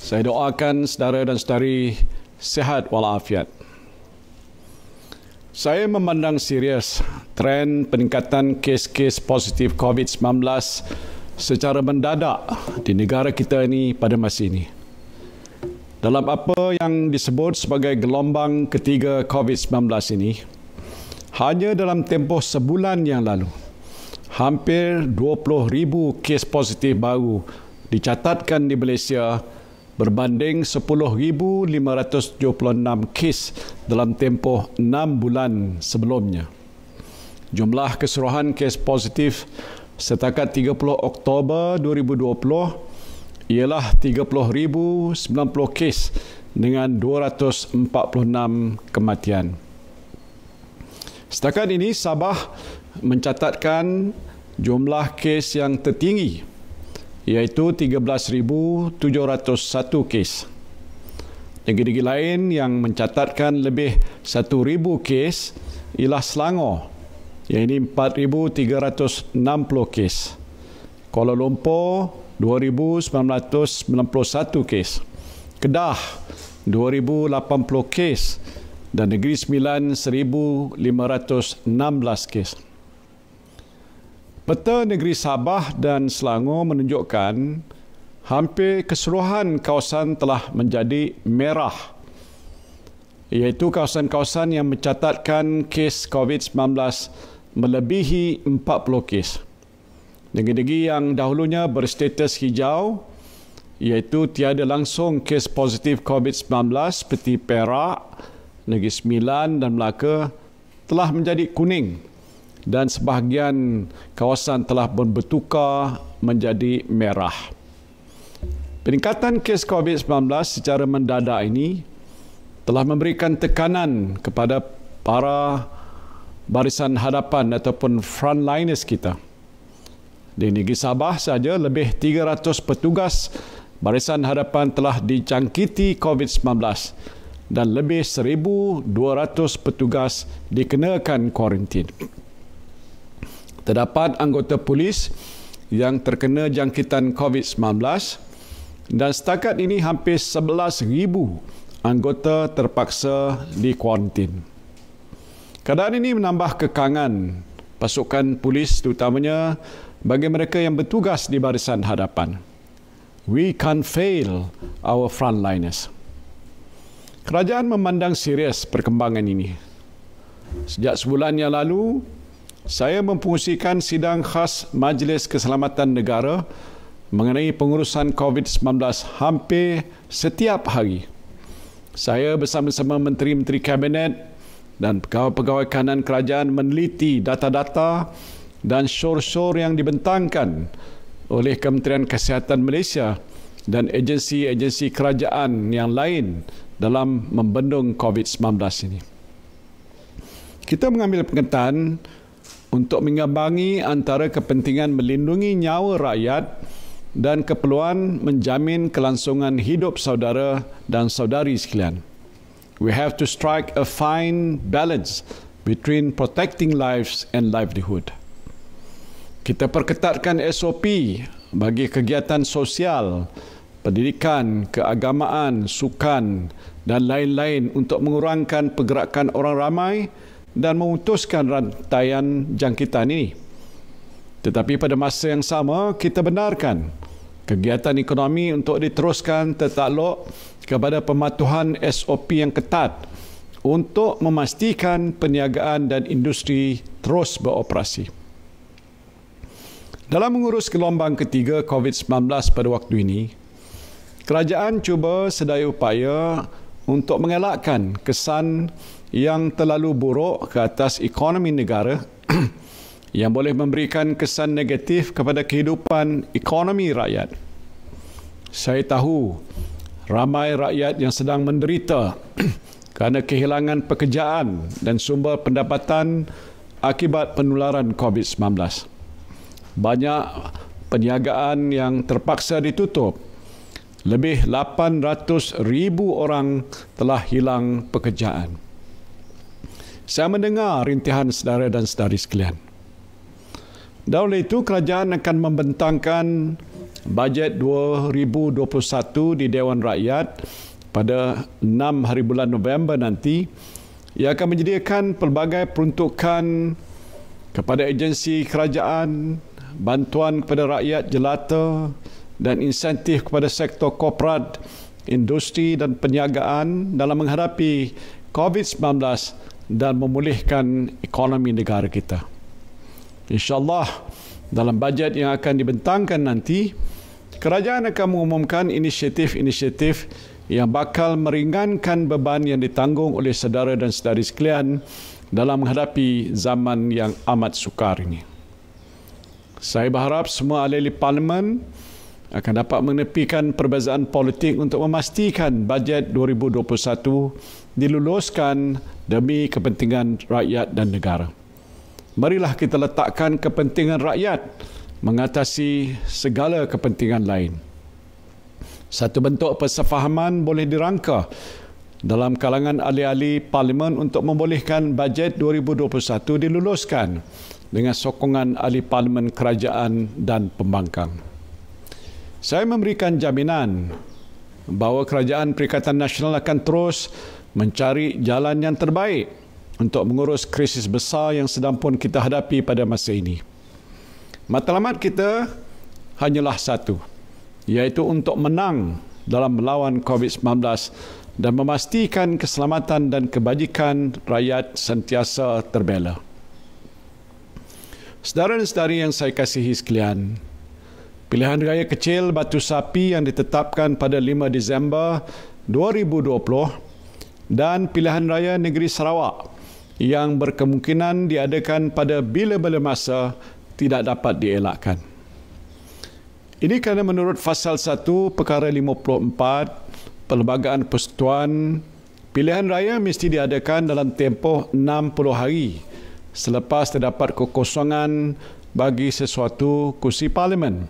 Saya doakan saudara dan saudari sihat walafiat. Saya memandang serius trend peningkatan kes-kes positif COVID-19 secara mendadak di negara kita ini pada masa ini. Dalam apa yang disebut sebagai gelombang ketiga COVID-19 ini, hanya dalam tempoh sebulan yang lalu, hampir 20,000 kes positif baru dicatatkan di Malaysia berbanding 10,576 kes dalam tempoh 6 bulan sebelumnya. Jumlah keseluruhan kes positif setakat 30 Oktober 2020 ialah 30,090 kes dengan 246 kematian. Setakat ini, Sabah mencatatkan jumlah kes yang tertinggi, iaitu 13,701 kes. Negeri-negeri lain yang mencatatkan lebih 1,000 kes ialah Selangor, iaitu 4,360 kes. Kuala Lumpur, 2,991 kes. Kedah, 2,080 kes. Dan Negeri Sembilan, 1,516 kes. Peta negeri Sabah dan Selangor menunjukkan hampir keseluruhan kawasan telah menjadi merah, iaitu kawasan-kawasan yang mencatatkan kes COVID-19 melebihi 40 kes. Negeri-negeri yang dahulunya berstatus hijau, iaitu tiada langsung kes positif COVID-19 seperti Perak, Negeri Sembilan dan Melaka, telah menjadi kuning dan sebahagian kawasan telah pun bertukar menjadi merah. Peningkatan kes COVID-19 secara mendadak ini telah memberikan tekanan kepada para barisan hadapan ataupun frontliners kita. Di negeri Sabah sahaja lebih 300 petugas barisan hadapan telah dijangkiti COVID-19 dan lebih 1,200 petugas dikenakan kuarantin. Terdapat anggota polis yang terkena jangkitan COVID-19 dan setakat ini hampir 11,000 anggota terpaksa dikuarantin. Keadaan ini menambah kekangan pasukan polis, terutamanya bagi mereka yang bertugas di barisan hadapan. We can't fail our frontliners. Kerajaan memandang serius perkembangan ini. Sejak sebulan yang lalu, saya mempengerusikan sidang khas Majlis Keselamatan Negara mengenai pengurusan COVID-19 hampir setiap hari. Saya bersama-sama menteri-menteri kabinet dan pegawai-pegawai kanan kerajaan meneliti data-data dan syur-syur yang dibentangkan oleh Kementerian Kesihatan Malaysia dan agensi-agensi kerajaan yang lain dalam membendung COVID-19 ini. Kita mengambil pengetaan untuk mengimbangi antara kepentingan melindungi nyawa rakyat dan keperluan menjamin kelangsungan hidup saudara dan saudari sekalian. We have to strike a fine balance between protecting lives and livelihood. Kita perketatkan SOP bagi kegiatan sosial, pendidikan, keagamaan, sukan dan lain-lain untuk mengurangkan pergerakan orang ramai dan memutuskan rantaian jangkitan ini. Tetapi pada masa yang sama, kita benarkan kegiatan ekonomi untuk diteruskan tertakluk kepada pematuhan SOP yang ketat untuk memastikan perniagaan dan industri terus beroperasi. Dalam mengurus gelombang ketiga COVID-19 pada waktu ini, kerajaan cuba sedaya upaya untuk mengelakkan kesan yang terlalu buruk ke atas ekonomi negara yang boleh memberikan kesan negatif kepada kehidupan ekonomi rakyat. Saya tahu ramai rakyat yang sedang menderita kerana kehilangan pekerjaan dan sumber pendapatan akibat penularan COVID-19. Banyak perniagaan yang terpaksa ditutup. Lebih 800,000 orang telah hilang pekerjaan. Saya mendengar rintihan saudara dan saudari sekalian. Dan oleh itu, kerajaan akan membentangkan bajet 2021 di Dewan Rakyat pada 6 hari bulan November nanti, ia akan menyediakan pelbagai peruntukan kepada agensi kerajaan, bantuan kepada rakyat jelata dan insentif kepada sektor korporat, industri dan perniagaan dalam menghadapi COVID-19 dan memulihkan ekonomi negara kita. InsyaAllah, dalam bajet yang akan dibentangkan nanti, kerajaan akan mengumumkan inisiatif-inisiatif yang bakal meringankan beban yang ditanggung oleh saudara dan saudari sekalian dalam menghadapi zaman yang amat sukar ini. Saya berharap semua ahli parlimen akan dapat menepikan perbezaan politik untuk memastikan bajet 2021 diluluskan demi kepentingan rakyat dan negara. Marilah kita letakkan kepentingan rakyat mengatasi segala kepentingan lain. Satu bentuk persefahaman boleh dirangka dalam kalangan ahli-ahli parlimen untuk membolehkan bajet 2021 diluluskan dengan sokongan ahli parlimen kerajaan dan pembangkang. Saya memberikan jaminan bahawa Kerajaan Perikatan Nasional akan terus mencari jalan yang terbaik untuk mengurus krisis besar yang sedang pun kita hadapi pada masa ini. Matlamat kita hanyalah satu, iaitu untuk menang dalam melawan COVID-19 dan memastikan keselamatan dan kebajikan rakyat sentiasa terbela. Saudara dan saudari yang saya kasihi sekalian, pilihan raya kecil Batu Sapi yang ditetapkan pada 5 Disember 2020 dan pilihan raya negeri Sarawak yang berkemungkinan diadakan pada bila-bila masa tidak dapat dielakkan. Ini kerana menurut Fasal 1 Perkara 54 Perlembagaan Persekutuan, pilihan raya mesti diadakan dalam tempoh 60 hari selepas terdapat kekosongan bagi sesuatu kursi parlimen.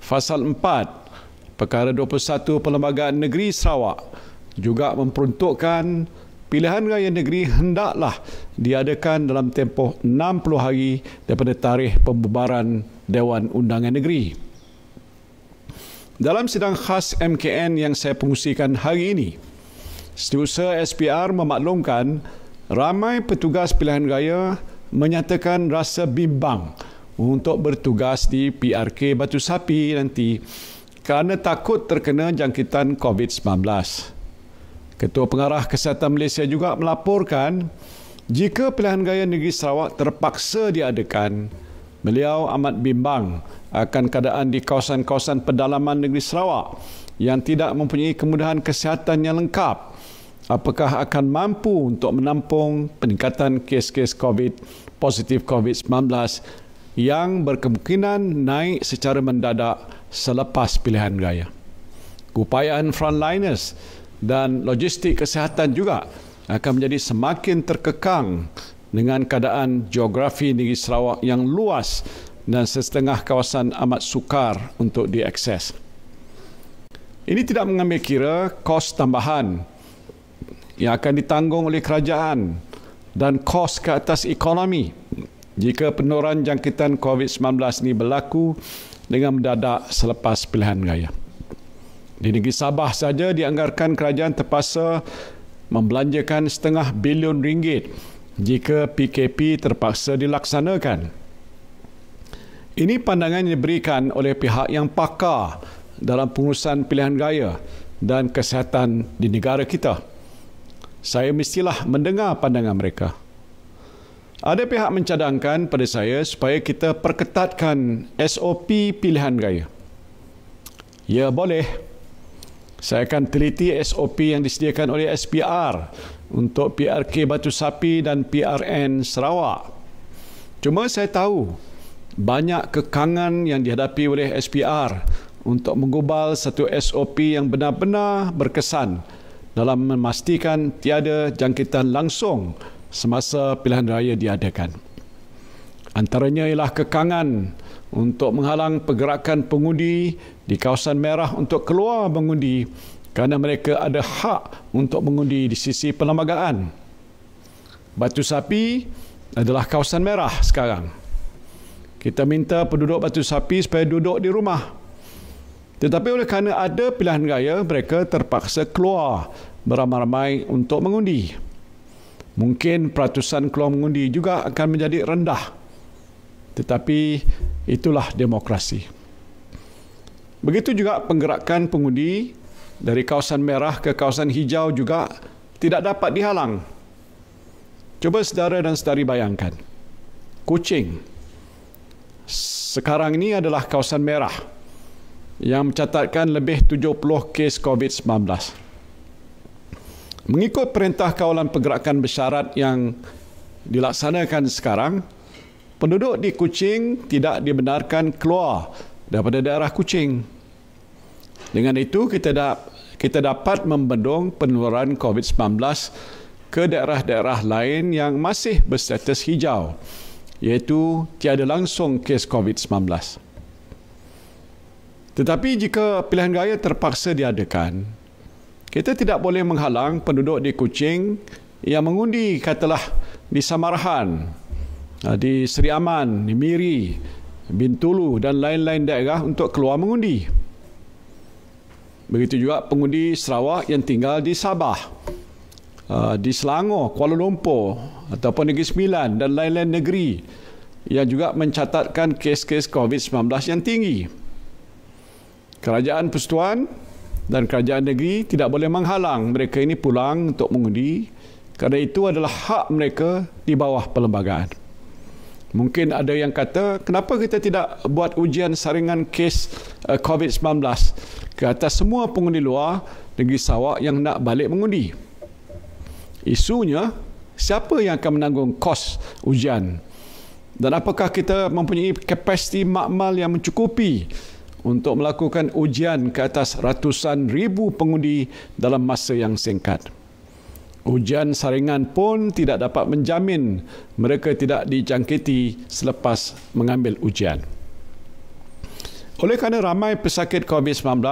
Fasal 4 Perkara 21 Perlembagaan Negeri Sarawak juga memperuntukkan pilihan raya negeri hendaklah diadakan dalam tempoh 60 hari daripada tarikh pembubaran Dewan Undangan Negeri. Dalam sidang khas MKN yang saya pengusikan hari ini, Setiausaha SPR memaklumkan ramai petugas pilihan raya menyatakan rasa bimbang untuk bertugas di PRK Batu Sapi nanti kerana takut terkena jangkitan COVID-19. Ketua Pengarah Kesihatan Malaysia juga melaporkan jika pilihan raya negeri Sarawak terpaksa diadakan, beliau amat bimbang akan keadaan di kawasan-kawasan pedalaman negeri Sarawak yang tidak mempunyai kemudahan kesihatan yang lengkap. Apakah akan mampu untuk menampung peningkatan kes-kes positif COVID-19 yang berkemungkinan naik secara mendadak selepas pilihan raya. Upayaan frontliners dan logistik kesihatan juga akan menjadi semakin terkekang dengan keadaan geografi negeri Sarawak yang luas dan setengah kawasan amat sukar untuk diakses. Ini tidak mengambil kira kos tambahan yang akan ditanggung oleh kerajaan dan kos ke atas ekonomi jika penurunan jangkitan COVID-19 ini berlaku dengan mendadak selepas pilihan raya. Di negeri Sabah saja dianggarkan kerajaan terpaksa membelanjakan RM500 bilion jika PKP terpaksa dilaksanakan. Ini pandangan yang diberikan oleh pihak yang pakar dalam pengurusan pilihan raya dan kesihatan di negara kita. Saya mestilah mendengar pandangan mereka. Ada pihak mencadangkan pada saya supaya kita perketatkan SOP pilihan raya. Ya, boleh. Saya akan teliti SOP yang disediakan oleh SPR untuk PRK Batu Sapi dan PRN Sarawak. Cuma saya tahu banyak kekangan yang dihadapi oleh SPR untuk menggubal satu SOP yang benar-benar berkesan dalam memastikan tiada jangkitan langsung semasa pilihan raya diadakan. Antaranya ialah kekangan untuk menghalang pergerakan pengundi di kawasan merah untuk keluar mengundi kerana mereka ada hak untuk mengundi di sisi perlembagaan. Batu Sapi adalah kawasan merah sekarang. Kita minta penduduk Batu Sapi supaya duduk di rumah Tetapi oleh kerana ada pilihan raya, mereka terpaksa keluar beramai-ramai untuk mengundi. Mungkin peratusan keluar mengundi juga akan menjadi rendah. Tetapi itulah demokrasi. Begitu juga penggerakan pengundi dari kawasan merah ke kawasan hijau juga tidak dapat dihalang. Cuba saudara dan saudari bayangkan. Kuching sekarang ini adalah kawasan merah yang mencatatkan lebih 70 kes COVID-19. Mengikut Perintah Kawalan Pergerakan Bersyarat yang dilaksanakan sekarang, penduduk di Kuching tidak dibenarkan keluar daripada daerah Kuching. Dengan itu, kita dapat membendung penularan COVID-19 ke daerah-daerah lain yang masih berstatus hijau, iaitu tiada langsung kes COVID-19. Tetapi jika pilihan raya terpaksa diadakan, kita tidak boleh menghalang penduduk di Kuching yang mengundi, katalah di Samarahan, di Seri Aman, di Miri, Bintulu dan lain-lain daerah untuk keluar mengundi. Begitu juga pengundi Sarawak yang tinggal di Sabah, di Selangor, Kuala Lumpur ataupun Negeri Sembilan dan lain-lain negeri yang juga mencatatkan kes-kes COVID-19 yang tinggi. Kerajaan Persekutuan dan kerajaan negeri tidak boleh menghalang mereka ini pulang untuk mengundi kerana itu adalah hak mereka di bawah perlembagaan. Mungkin ada yang kata, kenapa kita tidak buat ujian saringan kes COVID-19 ke atas semua pengundi luar negeri Sarawak yang nak balik mengundi? Isunya, siapa yang akan menanggung kos ujian? Dan apakah kita mempunyai kapasiti makmal yang mencukupi untuk melakukan ujian ke atas ratusan ribu pengundi dalam masa yang singkat? Ujian saringan pun tidak dapat menjamin mereka tidak dijangkiti selepas mengambil ujian. Oleh kerana ramai pesakit COVID-19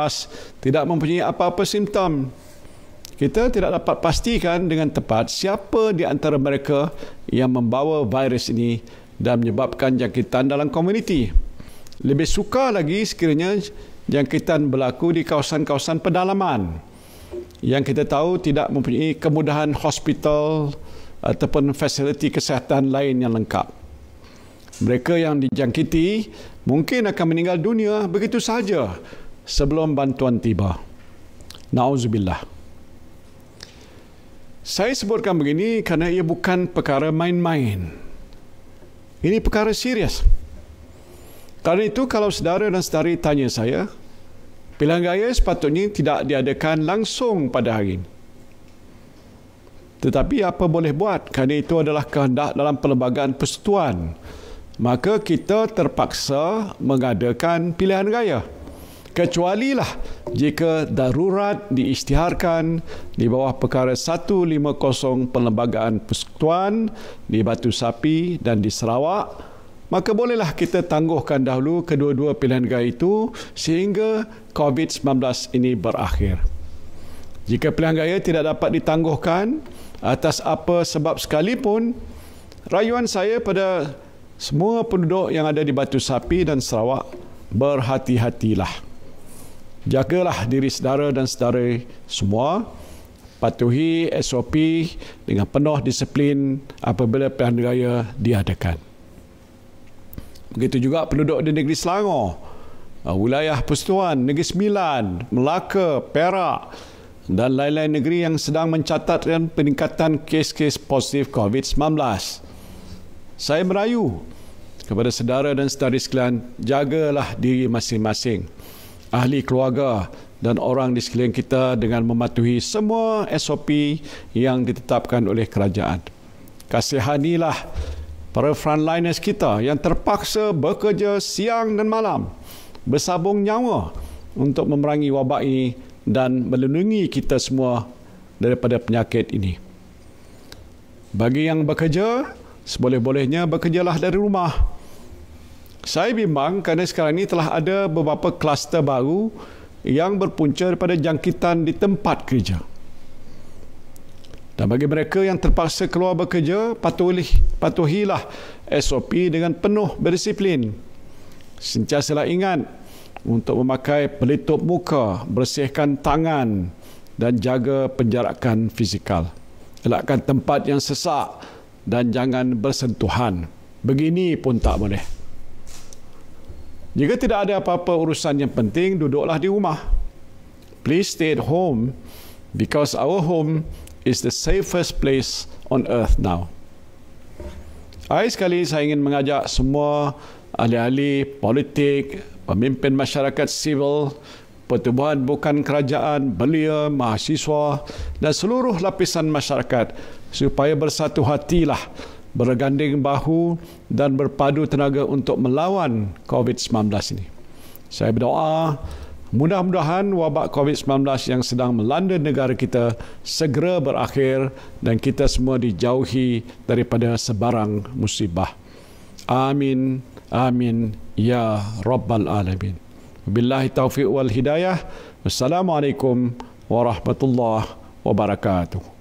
tidak mempunyai apa-apa simptom, kita tidak dapat pastikan dengan tepat siapa di antara mereka yang membawa virus ini dan menyebabkan jangkitan dalam komuniti. Lebih sukar lagi sekiranya jangkitan berlaku di kawasan-kawasan pedalaman yang kita tahu tidak mempunyai kemudahan hospital ataupun fasiliti kesihatan lain yang lengkap. Mereka yang dijangkiti mungkin akan meninggal dunia begitu sahaja sebelum bantuan tiba. Nauzubillah. Saya sebutkan begini kerana ia bukan perkara main-main. Ini perkara serius. Kerana itu, kalau saudara dan saudari tanya saya, pilihan raya sepatutnya tidak diadakan langsung pada hari ini. Tetapi apa boleh buat? Kerana itu adalah kehendak dalam Perlembagaan Persekutuan. Maka kita terpaksa mengadakan pilihan raya. Kecualilah jika darurat diisytiharkan di bawah perkara 150 Perlembagaan Persekutuan di Batu Sapi dan di Sarawak, maka bolehlah kita tangguhkan dahulu kedua-dua pilihan raya itu sehingga COVID-19 ini berakhir. Jika pilihan raya tidak dapat ditangguhkan atas apa sebab sekalipun, rayuan saya pada semua penduduk yang ada di Batu Sapi dan Sarawak, berhati-hatilah. Jagalah diri saudara dan saudara semua, patuhi SOP dengan penuh disiplin apabila pilihan raya diadakan. Begitu juga penduduk di negeri Selangor, wilayah Persekutuan, Negeri Sembilan, Melaka, Perak dan lain-lain negeri yang sedang mencatatkan peningkatan kes-kes positif COVID-19. Saya merayu kepada saudara dan saudari sekalian, jagalah diri masing-masing, ahli keluarga dan orang di sekeliling kita dengan mematuhi semua SOP yang ditetapkan oleh kerajaan. Kasihanilah para frontliners kita yang terpaksa bekerja siang dan malam, bersabung nyawa untuk memerangi wabak ini dan melindungi kita semua daripada penyakit ini. Bagi yang bekerja, seboleh-bolehnya bekerjalah dari rumah. Saya bimbang kerana sekarang ini telah ada beberapa kluster baru yang berpunca daripada jangkitan di tempat kerja. Dan bagi mereka yang terpaksa keluar bekerja, patuhilah SOP dengan penuh berdisiplin. Sentiasalah ingat, untuk memakai pelitup muka, bersihkan tangan dan jaga penjarakan fizikal. Elakkan tempat yang sesak dan jangan bersentuhan. Begini pun tak boleh. Jika tidak ada apa-apa urusan yang penting, duduklah di rumah. Please stay at home because our home is the safest place on earth now. Akhir sekali saya ingin mengajak semua ahli-ahli politik, pemimpin masyarakat sivil, pertubuhan bukan kerajaan, belia, mahasiswa dan seluruh lapisan masyarakat supaya bersatu hatilah, berganding bahu dan berpadu tenaga untuk melawan COVID-19 ini. Saya berdoa mudah-mudahan wabak COVID-19 yang sedang melanda negara kita segera berakhir dan kita semua dijauhi daripada sebarang musibah. Amin. Amin. Ya Rabbal Alamin. Billahi taufiq wal hidayah. Wassalamualaikum warahmatullahi wabarakatuh.